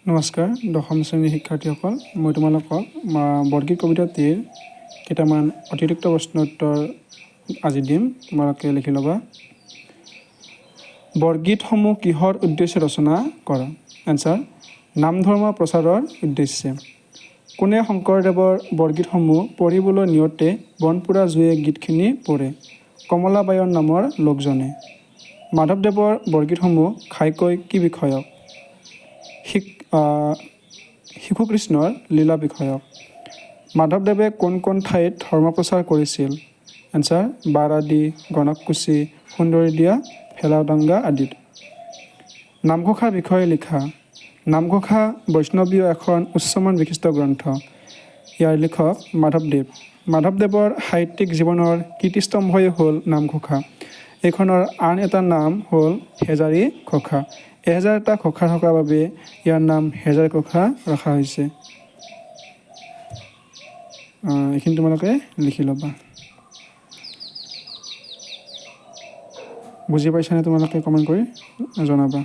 নমস্কাৰ দশম শ্ৰেণীৰ শিক্ষাৰ্থীসকল মই তোমালোকক বৰগীত কবিতাটিৰ কেইটামান অতিৰিক্ত প্ৰশ্ন উত্তৰ আজি দিম তোমালোকে লিখি ল'বা বৰগীতসমূহ কিহৰ উদ্দেশ্যে ৰচনা কৰা এনসাৰ নাম ধৰ্ম প্ৰচাৰৰ উদ্দেশ্যে কোনে শংকৰদেৱৰ বৰগীতসমূহ পঢ়িবলৈ নিয়তে বনপুৰা জুয়ে গীতখিনি পঢ়ে কমলাবায়ন নামৰ লোকজনে মাধৱদেৱৰ বৰগীতসমূহ ঘাইকৈ কি বিষয়ক শিশু কৃষ্ণৰ লীলা বিষয়ক মাধৱদেৱে কোন কোন ঠাইত ধৰ্ম প্ৰচাৰ কৰিছিল এনসাৰ বাৰাদি গণককুছি সুন্দৰীদিয়া ফেলাউদাঙ্গা আদিত নামঘোষাৰ বিষয়ে লিখা নামঘোষা বৈষ্ণৱীয় এখন উচ্চমান বিশিষ্ট গ্ৰন্থ ইয়াৰ লিখক মাধৱদেৱৰ সাহিত্যিক জীৱনৰ কীৰ্তিস্তম্ভই হ'ল নামঘোষা এইখনৰ আন এটা নাম হ'ল হেজাৰী ঘোষা এহেজাৰটা ঘোষা থকাৰ বাবে ইয়াৰ নাম হেজাৰী ঘোষা ৰখা হৈছে এইখিনি তোমালোকে লিখি ল'বা বুজি পাইছানে তোমালোকে কমেণ্ট কৰি জনাবা